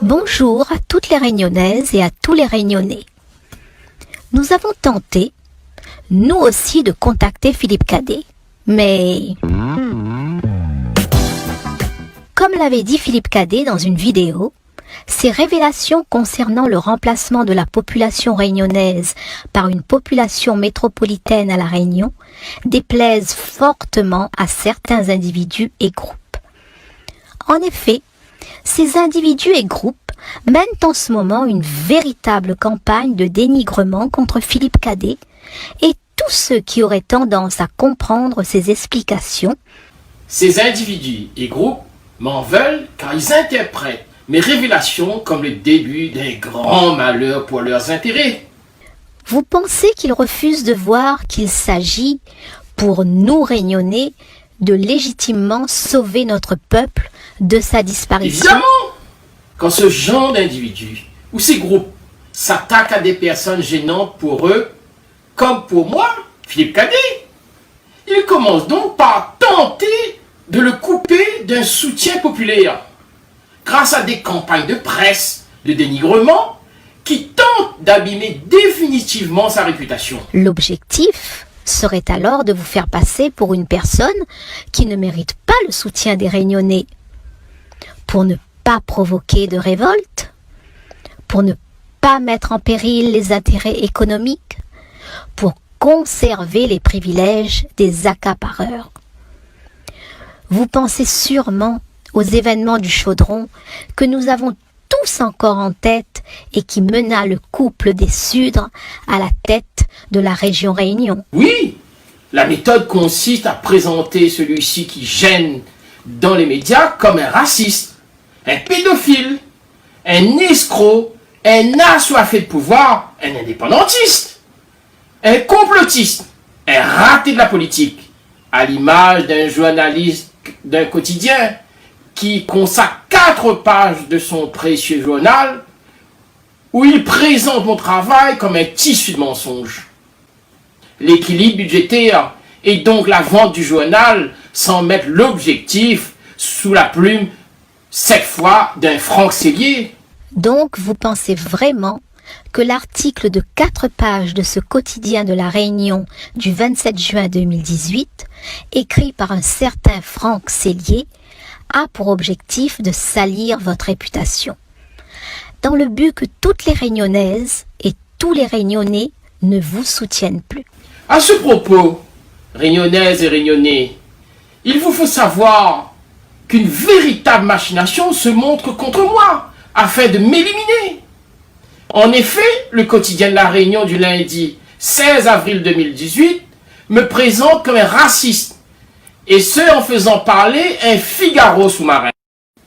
Bonjour à toutes les Réunionnaises et à tous les Réunionnais. Nous avons tenté, nous aussi, de contacter Philippe Cadet. Mais, comme l'avait dit Philippe Cadet dans une vidéo, ces révélations concernant le remplacement de la population réunionnaise par une population métropolitaine à La Réunion déplaisent fortement à certains individus et groupes. En effet, ces individus et groupes mènent en ce moment une véritable campagne de dénigrement contre Philippe Cadet et tous ceux qui auraient tendance à comprendre ses explications. Ces individus et groupes m'en veulent car ils interprètent mes révélations comme le début d'un grand malheur pour leurs intérêts. Vous pensez qu'ils refusent de voir qu'il s'agit, pour nous Réunionnais, de légitimement sauver notre peuple de sa disparition? Évidemment, quand ce genre d'individus ou ces groupes s'attaquent à des personnes gênantes pour eux, comme pour moi, Philippe Cadet, ils commencent donc par tenter de le couper d'un soutien populaire, grâce à des campagnes de presse, de dénigrement, qui tentent d'abîmer définitivement sa réputation. L'objectif serait alors de vous faire passer pour une personne qui ne mérite pas le soutien des Réunionnais, pour ne pas provoquer de révolte, pour ne pas mettre en péril les intérêts économiques, pour conserver les privilèges des accapareurs. Vous pensez sûrement aux événements du Chaudron que nous avons tous encore en tête et qui mena le couple des Sudres à la tête de la région Réunion. Oui, la méthode consiste à présenter celui-ci qui gêne dans les médias comme un raciste, un pédophile, un escroc, un assoiffé de pouvoir, un indépendantiste, un complotiste, un raté de la politique, à l'image d'un journaliste d'un quotidien qui consacre 4 pages de son précieux journal où il présente mon travail comme un tissu de mensonges. L'équilibre budgétaire et donc la vente du journal sans mettre l'objectif sous la plume, cette fois d'un Franck Sellier. Donc vous pensez vraiment que l'article de 4 pages de ce quotidien de la Réunion du 27 juin 2018, écrit par un certain Franck Sellier, a pour objectif de salir votre réputation, dans le but que toutes les Réunionnaises et tous les Réunionnais ne vous soutiennent plus. À ce propos, Réunionnaises et Réunionnais, il vous faut savoir qu'une véritable machination se montre contre moi, afin de m'éliminer. En effet, le quotidien de la Réunion du lundi 16 avril 2018 me présente comme un raciste, et ce en faisant parler un Figaro sous-marin.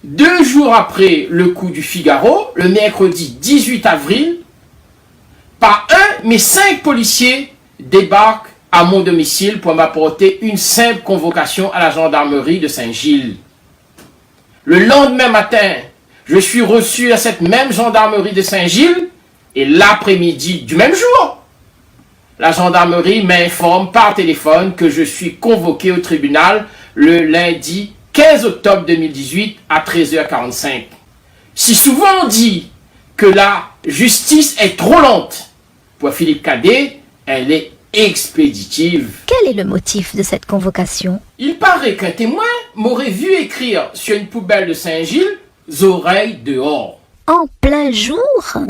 2 jours après le coup du Figaro, le mercredi 18 avril, par mes 5 policiers débarquent à mon domicile pour m'apporter une simple convocation à la gendarmerie de Saint-Gilles. Le lendemain matin, je suis reçu à cette même gendarmerie de Saint-Gilles et l'après-midi du même jour, la gendarmerie m'informe par téléphone que je suis convoqué au tribunal le lundi 15 octobre 2018 à 13h45. Si souvent on dit que la justice est trop lente, pour Philippe Cadet, elle est expéditive. Quel est le motif de cette convocation? Il paraît qu'un témoin m'aurait vu écrire sur une poubelle de Saint-Gilles « Oreilles dehors ». En plein jour?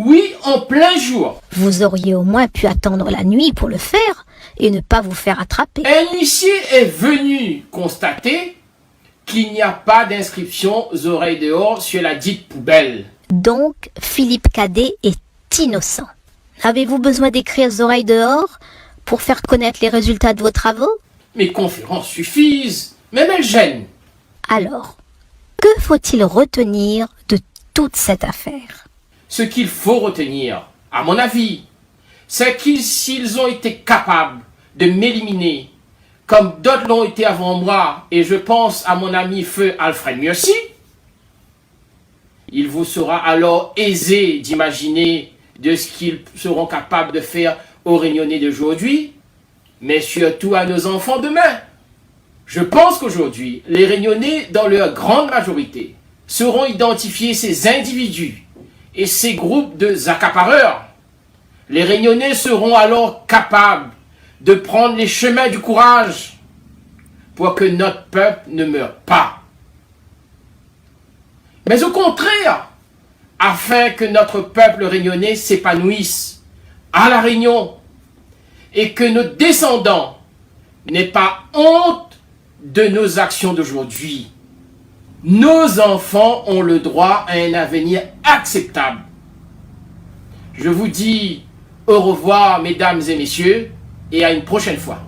Oui, en plein jour. Vous auriez au moins pu attendre la nuit pour le faire et ne pas vous faire attraper. Un huissier est venu constater qu'il n'y a pas d'inscription « Oreilles dehors » sur la dite poubelle. Donc, Philippe Cadet est innocent. Avez-vous besoin d'écrire « Oreilles dehors » pour faire connaître les résultats de vos travaux? Mes conférences suffisent, même elles gênent. Alors, que faut-il retenir de toute cette affaire? Ce qu'il faut retenir, à mon avis, c'est qu'ils, s'ils ont été capables de m'éliminer comme d'autres l'ont été avant moi, et je pense à mon ami feu Alfred Mieuxy, il vous sera alors aisé d'imaginer de ce qu'ils seront capables de faire aux Réunionnais d'aujourd'hui, mais surtout à nos enfants demain. Je pense qu'aujourd'hui, les Réunionnais, dans leur grande majorité, sauront identifier ces individus et ces groupes de accapareurs. Les Réunionnais seront alors capables de prendre les chemins du courage pour que notre peuple ne meure pas. Mais au contraire, afin que notre peuple réunionnais s'épanouisse à La Réunion et que nos descendants n'aient pas honte de nos actions d'aujourd'hui. Nos enfants ont le droit à un avenir acceptable. Je vous dis au revoir, mesdames et messieurs, et à une prochaine fois.